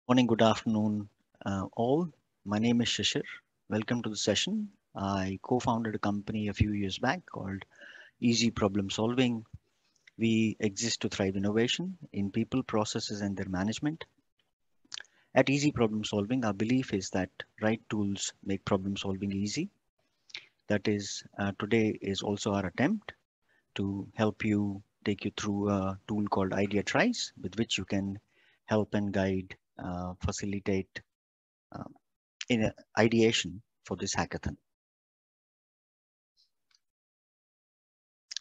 Morning, good afternoon, all. My name is Shishir. Welcome to the session. I co-founded a company a few years back called Easy Problem Solving. We exist to thrive innovation in people, processes, and their management. At Easy Problem Solving, our belief is that right tools make problem solving easy. That is, today is also our attempt to help you take you through a tool called ideaTRIZE, with which you can help and guide, facilitate uh, in ideation for this hackathon.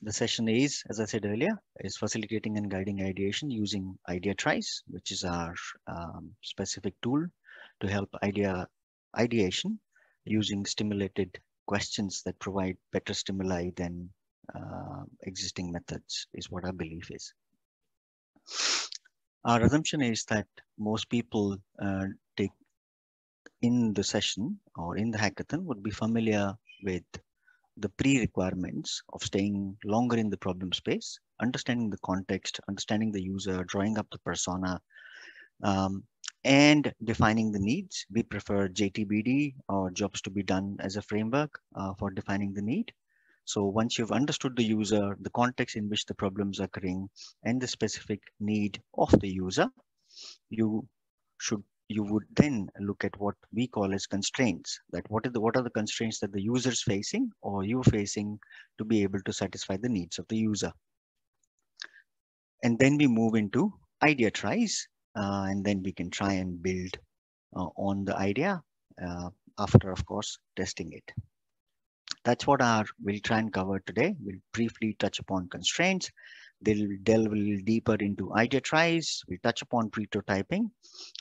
The session is, as I said earlier, is facilitating and guiding ideation using ideaTRIZE, which is our specific tool to help ideation using stimulated questions that provide better stimuli than existing methods, is what our belief is. Our assumption is that most people take in the session or in the hackathon would be familiar with the pre-requirements of staying longer in the problem space, understanding the context, understanding the user, drawing up the persona, um, and defining the needs. We prefer JTBD or jobs to be done as a framework for defining the need. So once you've understood the user, the context in which the problems are occurring, and the specific need of the user, you should you would then look at what we call as constraints. That what are the constraints that the user is facing or you're facing to be able to satisfy the needs of the user. And then we move into ideaTRIZE, and then we can try and build on the idea after, of course, testing it. That's what we'll try and cover today. We'll briefly touch upon constraints. They'll delve a little deeper into ideaTRIZE. We'll touch upon prototyping,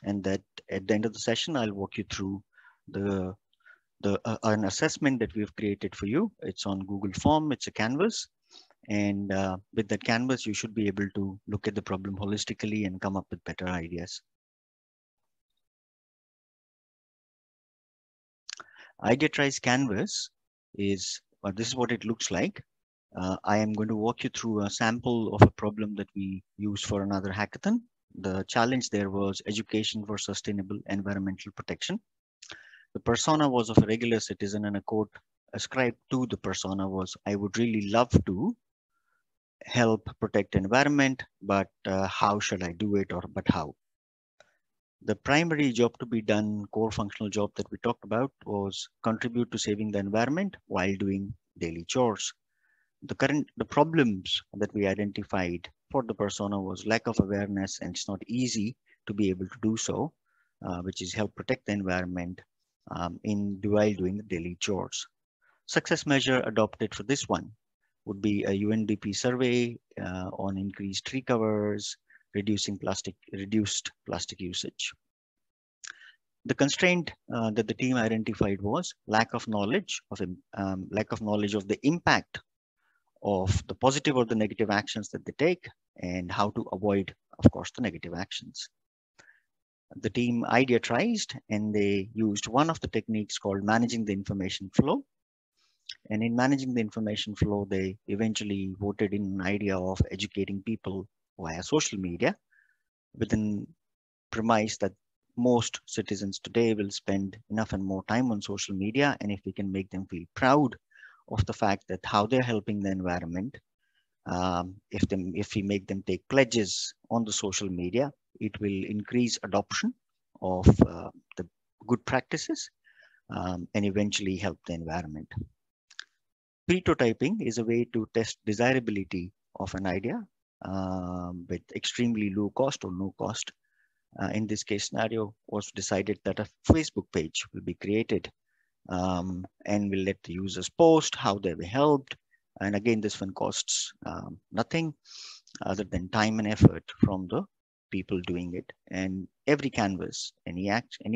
and that at the end of the session, I'll walk you through the an assessment that we've created for you. It's on Google Form. It's a canvas, and with that canvas, you should be able to look at the problem holistically and come up with better ideas. ideaTRIZE canvas is this is what it looks like. I am going to walk you through a sample of a problem that we used for another hackathon. The challenge there was education for sustainable environmental protection. The persona was of a regular citizen, and a quote ascribed to the persona was, "I would really love to help protect environment, but how should I do it, or but how?" The primary job to be done, core functional job that we talked about, was contribute to saving the environment while doing daily chores. The problems that we identified for the persona was lack of awareness, and it's not easy to be able to do so, which is help protect the environment while doing the daily chores. Success measure adopted for this one would be a UNDP survey on increased tree covers, reduced plastic usage. The constraint that the team identified was lack of knowledge of the impact of the positive or the negative actions that they take, and how to avoid, of course, the negative actions. The team ideaTRIZed, and they used one of the techniques called managing the information flow. And in managing the information flow, they eventually voted in an idea of educating people via social media, with an premise that most citizens today will spend enough and more time on social media, and if we can make them feel proud of the fact that how they're helping the environment, if we make them take pledges on the social media, it will increase adoption of the good practices and eventually help the environment. Pretotyping is a way to test desirability of an idea with extremely low cost or no cost. In this case scenario, was decided that a Facebook page will be created and will let the users post how they were helped. And again, this one costs nothing other than time and effort from the people doing it. And every canvas, any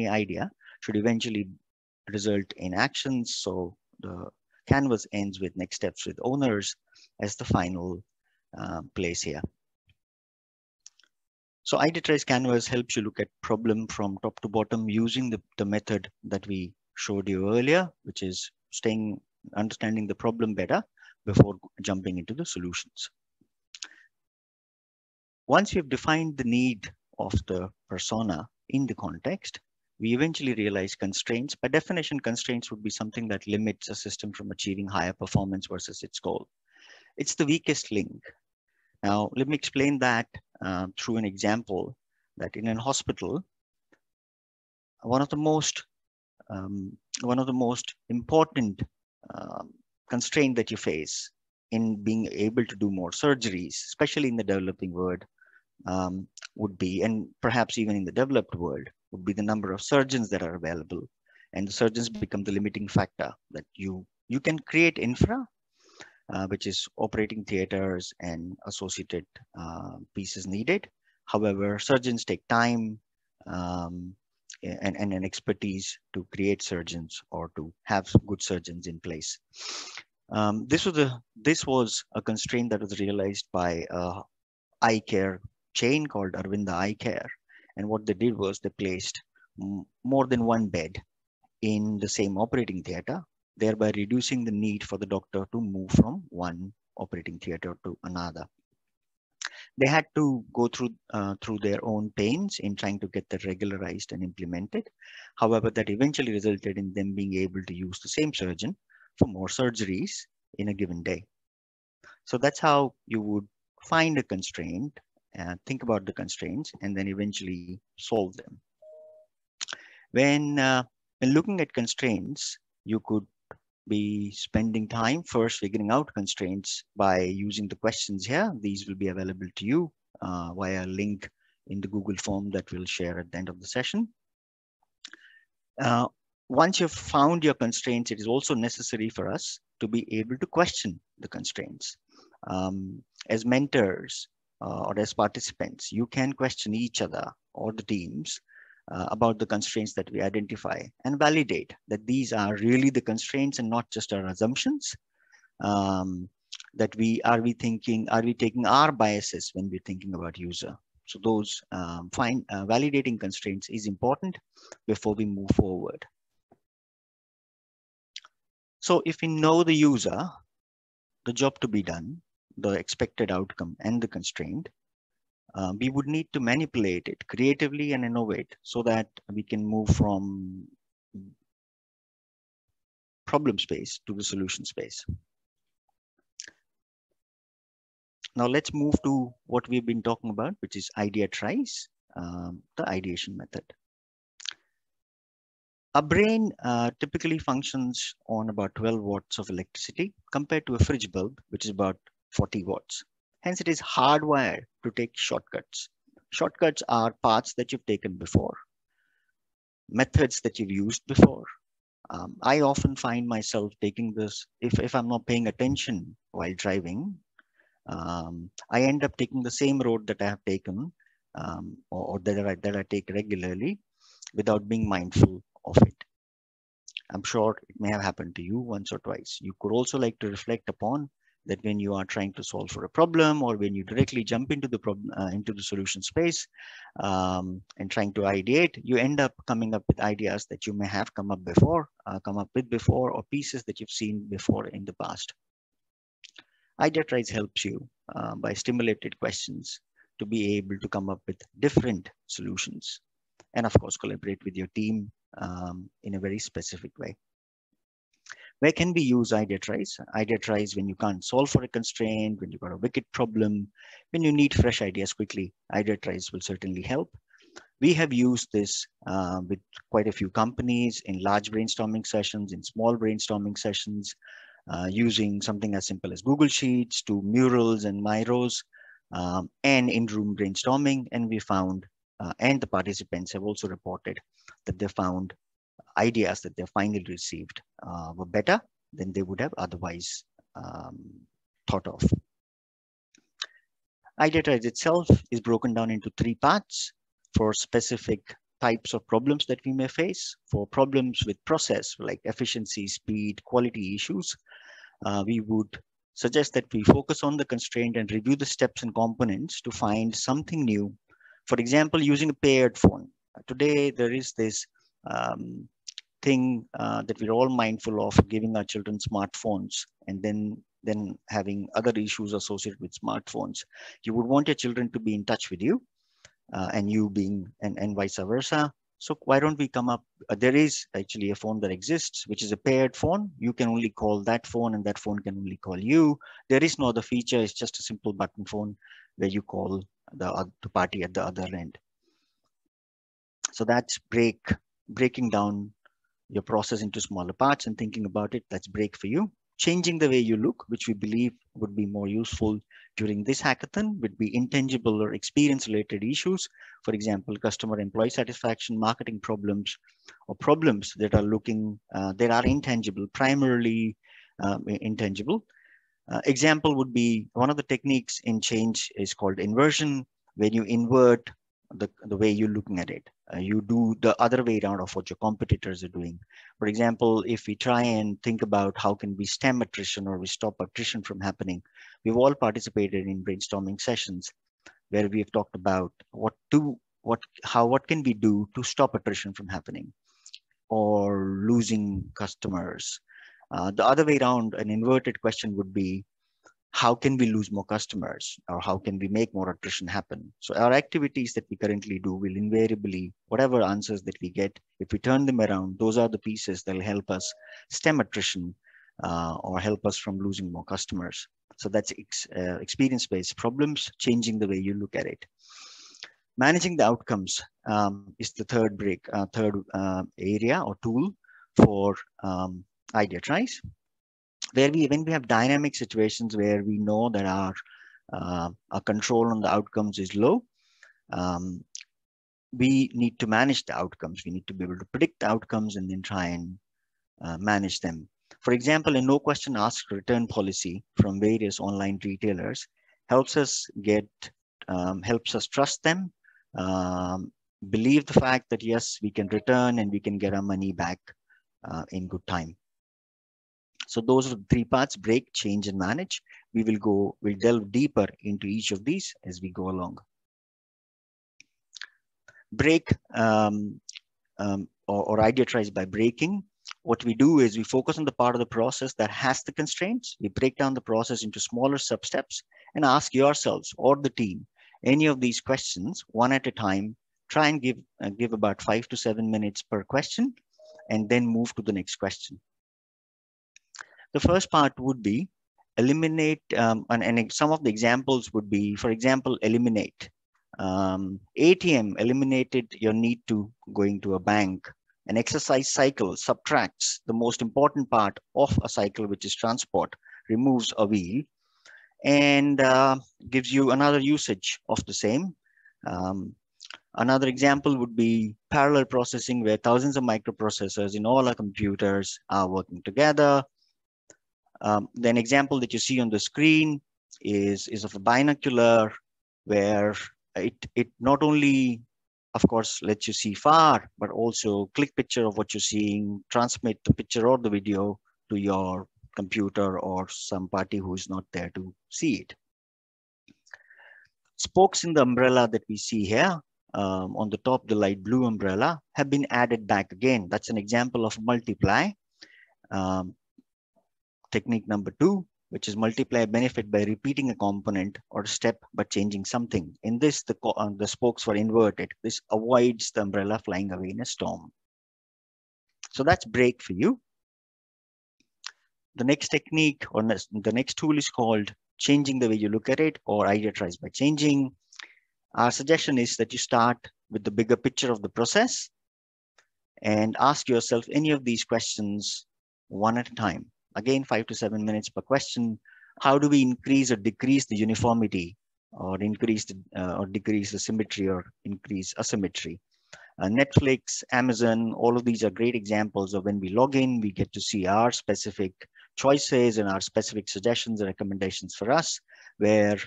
idea should eventually result in actions. So the canvas ends with next steps with owners as the final place here. So ideaTRIZE canvas helps you look at problem from top to bottom using the method that we showed you earlier, which is understanding the problem better before jumping into the solutions. Once you've defined the need of the persona, in the context, we eventually realize constraints. By definition, constraints would be something that limits a system from achieving higher performance versus its goal. It's the weakest link. Now, let me explain that through an example that in a hospital, one of the most important um, constraint that you face in being able to do more surgeries, especially in the developing world, would be, and perhaps even in the developed world, would be the number of surgeons that are available. And the surgeons become the limiting factor that you can create infra, which is operating theaters and associated pieces needed. However, surgeons take time um, and an expertise to create surgeons or to have good surgeons in place. This was a constraint that was realized by eye care chain called Arvinda Eye Care. And what they did was they placed more than one bed in the same operating theater, thereby reducing the need for the doctor to move from one operating theater to another. They had to go through their own pains in trying to get that regularized and implemented. However, that eventually resulted in them being able to use the same surgeon for more surgeries in a given day. So that's how you would find a constraint, think about the constraints, and then eventually solve them. When looking at constraints, you could be spending time first figuring out constraints by using the questions here. These will be available to you via a link in the Google form that we'll share at the end of the session. Once you've found your constraints, it is also necessary for us to be able to question the constraints. As mentors or as participants, you can question each other or the teams about the constraints that we identify and validate that these are really the constraints and not just our assumptions. That are we taking our biases when we're thinking about user? So those validating constraints is important before we move forward. So if we know the user, the job to be done, the expected outcome and the constraint, we would need to manipulate it creatively and innovate so that we can move from problem space to the solution space. Now let's move to what we've been talking about, which is ideaTRIZE, the ideation method. Our brain typically functions on about 12 watts of electricity compared to a fridge bulb, which is about 40 watts. Hence, it is hardwired to take shortcuts. Shortcuts are paths that you've taken before, methods that you've used before. I often find myself taking this, if I'm not paying attention while driving, I end up taking the same road that I have taken or that I take regularly without being mindful of it. I'm sure it may have happened to you once or twice. You could also like to reflect upon that when you are trying to solve for a problem or when you directly jump into the problem, into the solution space and trying to ideate, you end up coming up with ideas that you may have come up with before, or pieces that you've seen before in the past. ideaTRIZE helps you by stimulated questions to be able to come up with different solutions and of course collaborate with your team in a very specific way. Where can we use ideaTRIZE? ideaTRIZE when you can't solve for a constraint, when you've got a wicked problem, when you need fresh ideas quickly, ideaTRIZE will certainly help. We have used this with quite a few companies in large brainstorming sessions, in small brainstorming sessions, using something as simple as Google Sheets to murals and Miros and in-room brainstorming. And we found, and the participants have also reported that they found ideas that they finally received were better than they would have otherwise thought of. ideaTRIZE itself is broken down into 3 parts for specific types of problems that we may face. For problems with process like efficiency, speed, quality issues, we would suggest that we focus on the constraint and review the steps and components to find something new. For example, using a paired phone. Today, there is this thing that we're all mindful of, giving our children smartphones and then having other issues associated with smartphones. You would want your children to be in touch with you. and you being, and vice versa. So why don't we come up, there is actually a phone that exists, which is a paired phone. You can only call that phone and that phone can only call you. There is no other feature. It's just a simple button phone where you call the party at the other end. So that's breaking down your process into smaller parts and thinking about it. That's break for you. Changing the way you look, which we believe would be more useful during this hackathon, would be intangible or experience related issues. For example, customer employee satisfaction, marketing problems, or problems that are that are intangible, primarily intangible. Example would be, one of the techniques in change is called inversion, when you invert the way you're looking at it. You do the other way around of what your competitors are doing. For example, if we try and think about how can we stem attrition or we stop attrition from happening, we've all participated in brainstorming sessions where we have talked about what can we do to stop attrition from happening or losing customers. The other way around, an inverted question would be, how can we lose more customers, or how can we make more attrition happen? So our activities that we currently do will invariably, whatever answers that we get, if we turn them around, those are the pieces that will help us stem attrition or help us from losing more customers. So that's experience-based problems, changing the way you look at it. Managing the outcomes is the third area or tool for ideaTRIZE, where when we have dynamic situations where we know that our control on the outcomes is low, we need to manage the outcomes. We need to be able to predict the outcomes and then try and manage them. For example, a no question asked return policy from various online retailers helps us trust them, believe the fact that yes, we can return and we can get our money back in good time. So those are the three parts: break, change, and manage. We'll delve deeper into each of these as we go along. Break or ideaTRIZE by breaking. What we do is we focus on the part of the process that has the constraints. We break down the process into smaller sub-steps and ask yourselves or the team any of these questions one at a time. Try and give about 5 to 7 minutes per question, and then move to the next question. The first part would be eliminate, and some of the examples would be, for example, eliminate. ATM eliminated your need to going to a bank. An exercise cycle subtracts the most important part of a cycle, which is transport, removes a wheel, and gives you another usage of the same. Another example would be parallel processing, where thousands of microprocessors in all our computers are working together. The example that you see on the screen is of a binocular, where it not only, of course, lets you see far, but also click picture of what you're seeing, transmit the picture or the video to your computer or some party who is not there to see it. Spokes in the umbrella that we see here, on the top, the light blue umbrella, have been added back again. That's an example of multiply. Technique number 2, which is multiply benefit by repeating a component or step but changing something. In this, the spokes were inverted. This avoids the umbrella flying away in a storm. So that's break for you. The next technique or the next tool is called changing the way you look at it, or ideaTRIZE by changing. Our suggestion is that you start with the bigger picture of the process and ask yourself any of these questions one at a time. Again, 5 to 7 minutes per question. How do we increase or decrease the uniformity, or increase or decrease the symmetry, or increase asymmetry? Netflix, Amazon, all of these are great examples of when we log in, we get to see our specific choices and our specific suggestions and recommendations for us, where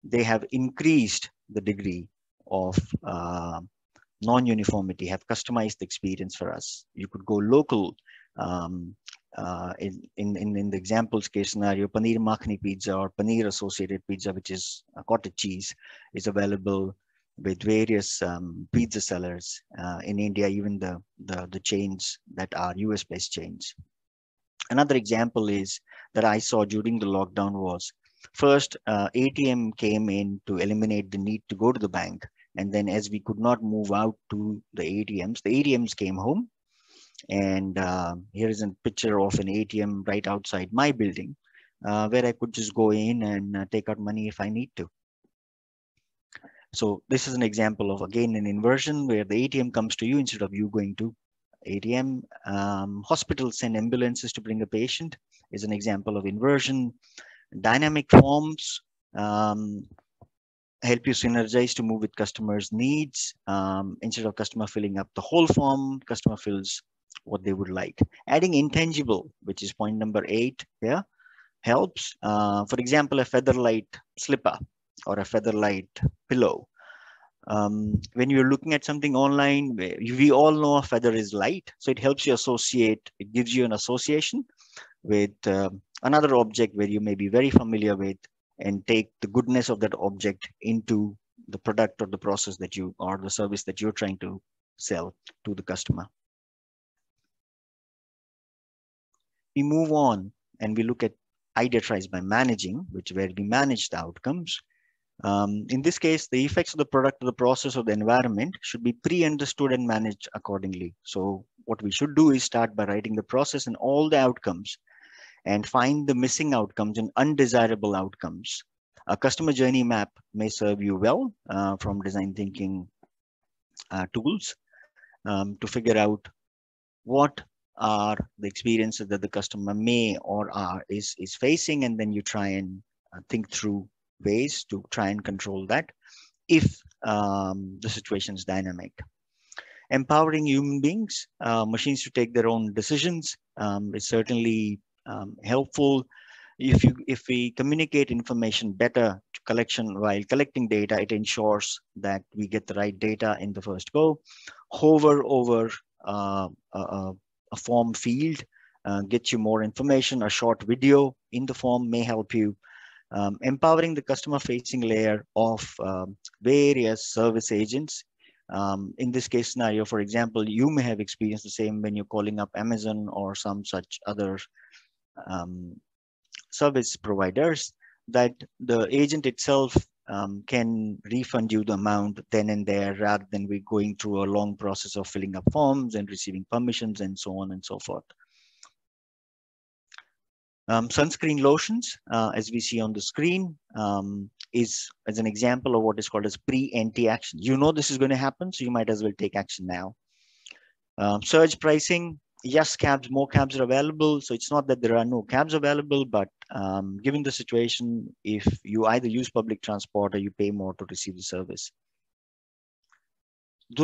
they have increased the degree of non-uniformity, have customized the experience for us. You could go local. In the examples case scenario, paneer makhani pizza or paneer associated pizza, which is a cottage cheese, is available with various pizza sellers in India, even the chains that are US-based chains. Another example is that I saw during the lockdown was, first ATM came in to eliminate the need to go to the bank, And then as we could not move out to the ATMs came home. And here is a picture of an ATM right outside my building, where I could just go in and take out money if I need to. So this is an example of, again, an inversion where the ATM comes to you instead of you going to ATM. Hospitals send ambulances to bring a patient is an example of inversion. Dynamic forms help you synergize to move with customers' needs. Instead of customer filling up the whole form, customer fills what they would like. Adding intangible, which is point number 8 here, helps. For example, a featherlight slipper or a featherlight pillow. When you're looking at something online, we all know a feather is light, so it helps you associate, it gives you an association with another object where you may be very familiar with, and take the goodness of that object into the product or the process that you, or the service that you're trying to sell to the customer. We move on and we look at ideaTRIZE by managing, which where we manage the outcomes. In this case, the effects of the product, of the process, or the environment should be pre-understood and managed accordingly. So what we should do is start by writing the process and all the outcomes, and find the missing outcomes and undesirable outcomes. A customer journey map may serve you well from design thinking tools to figure out what are the experiences that the customer may or is facing, and then you try and think through ways to try and control that if the situation is dynamic. Empowering human beings, machines to take their own decisions is certainly helpful. If we communicate information better to collection while collecting data, it ensures that we get the right data in the first go. Hover over a form field gets you more information. A short video in the form may help you. Empowering the customer facing layer of various service agents. In this case scenario, for example, you may have experienced the same when you're calling up Amazon or some such other service providers, that the agent itself can refund you the amount then and there, rather than we going through a long process of filling up forms and receiving permissions and so on and so forth. Sunscreen lotions, as we see on the screen, is as an example of what is called as pre-empty action. You know this is going to happen, so you might as well take action now. Surge pricing, yes, more cabs are available. So it's not that there are no cabs available, but given the situation, if you either use public transport or you pay more to receive the service.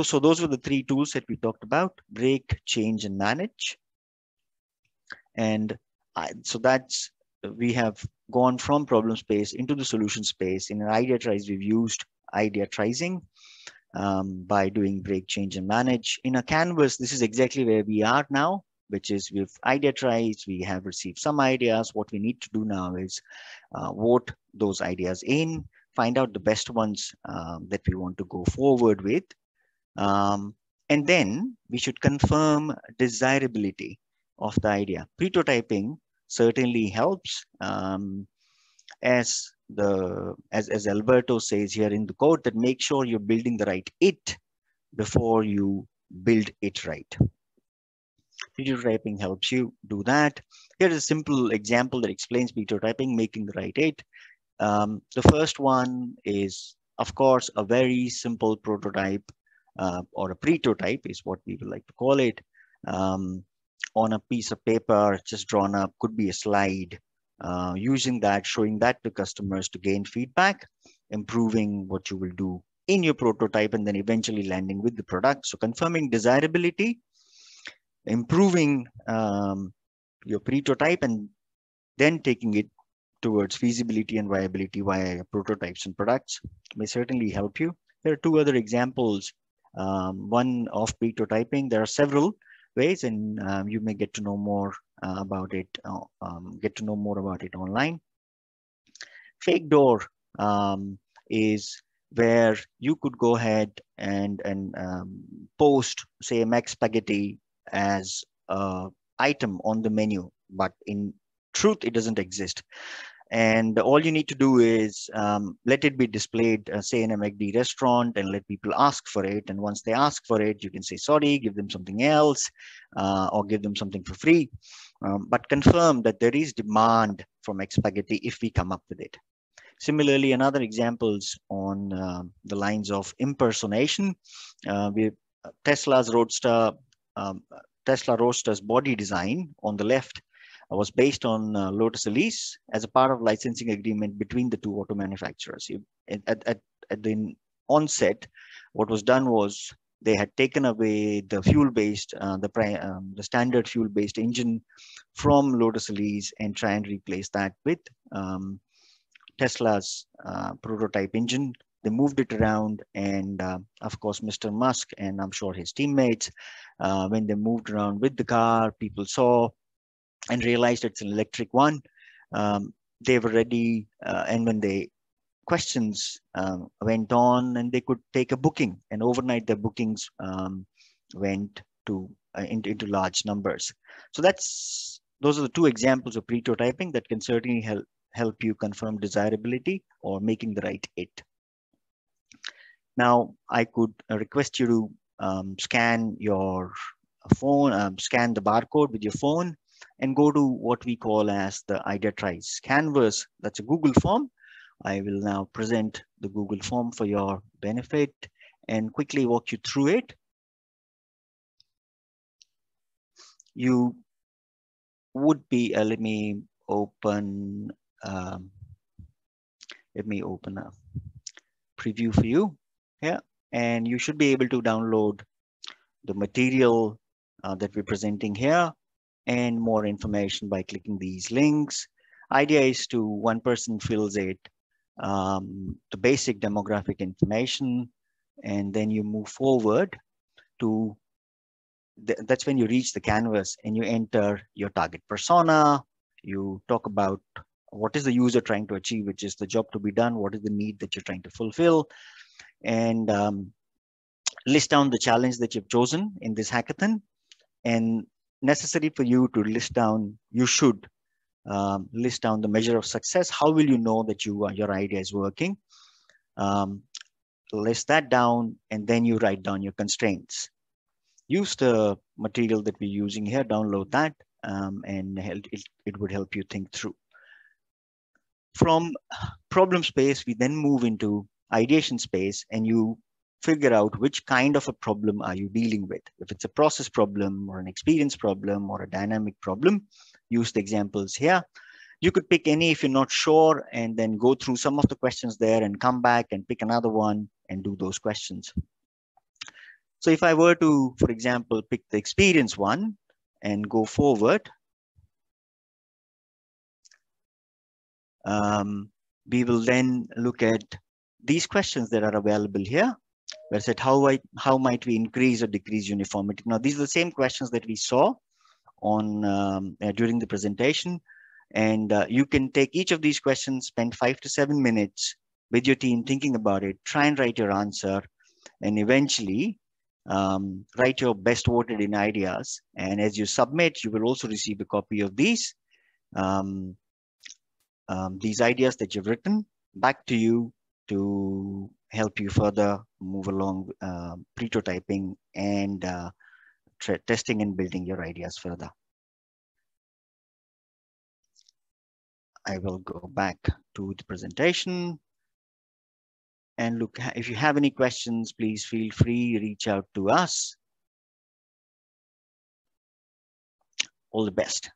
So those were the 3 tools that we talked about: break, change, and manage. And so that's, we have gone from problem space into the solution space. In an ideaTRIZE, we've used ideaTRIZing by doing break, change, and manage. In a canvas, this is exactly where we are now, which is with ideaTRIZE, we have received some ideas. What we need to do now is vote those ideas in, find out the best ones that we want to go forward with. And then we should confirm desirability of the idea. Pretotyping certainly helps, as Alberto says here in the code, that make sure you're building the right it before you build it right. Pretotyping helps you do that. Here is a simple example that explains pretotyping, making the right it. The first one is, of course, a very simple prototype, or a pretotype is what we would like to call it, on a piece of paper just drawn up, could be a slide, using that, showing that to customers to gain feedback, improving what you will do in your prototype, and then eventually landing with the product. So confirming desirability, improving your prototype, and then taking it towards feasibility and viability via prototypes and products may certainly help you. There are 2 other examples, one of prototyping. There are several ways, and you may get to know more about it, online. Fake door is where you could go ahead and post, say, Mac Spaghetti as an item on the menu, but in truth, it doesn't exist. And all you need to do is let it be displayed, say in a McD restaurant, and let people ask for it. And once they ask for it, you can say sorry, give them something else, or give them something for free. But confirm that there is demand from spaghetti if we come up with it. Similarly, another examples on the lines of impersonation. We Tesla's Roadster, um, Tesla Roadster's body design on the left was based on Lotus Elise as a part of licensing agreement between the two auto manufacturers. At the onset, what was done was they had taken away the fuel-based, the standard fuel-based engine from Lotus Elise and try and replace that with Tesla's prototype engine. They moved it around, and of course, Mr. Musk and I'm sure his teammates, when they moved around with the car, people saw and realized it's an electric one. They were ready, and when they questions went on, and they could take a booking, and overnight their bookings went to into large numbers. So those are the two examples of prototyping that can certainly help you confirm desirability or making the right it. Now, I could request you to scan your phone, scan the barcode with your phone, and go to what we call as the ideaTRIZE canvas. That's a Google form. I will now present the Google form for your benefit and quickly walk you through it. You would be, let me open a preview for you here, and you should be able to download the material that we're presenting here and more information by clicking these links. Idea is to one person fills it, the basic demographic information, and then you move forward to that's when you reach the canvas and you enter your target persona. You talk about what is the user trying to achieve, which is the job to be done, what is the need that you're trying to fulfill, and list down the challenge that you've chosen in this hackathon. And necessary for you to list down, you should list down the measure of success. How will you know that your idea is working? List that down, and then you write down your constraints. Use the material that we're using here, download that, and it would help you think through. From problem space, we then move into ideation space, and you figure out which kind of a problem are you dealing with. If it's a process problem or an experience problem or a dynamic problem, use the examples here. You could pick any if you're not sure, and then go through some of the questions there and come back and pick another one and do those questions. So if I were to, for example, pick the experience one and go forward, we will then look at these questions that are available here. Where I said, how might we increase or decrease uniformity? Now, these are the same questions that we saw on during the presentation. And you can take each of these questions, spend 5 to 7 minutes with your team thinking about it, try and write your answer, and eventually write your best voted in ideas. And as you submit, you will also receive a copy of these ideas that you've written back to you to help you further move along prototyping and testing and building your ideas further. I will go back to the presentation and look. If you have any questions, please feel free, reach out to us. All the best.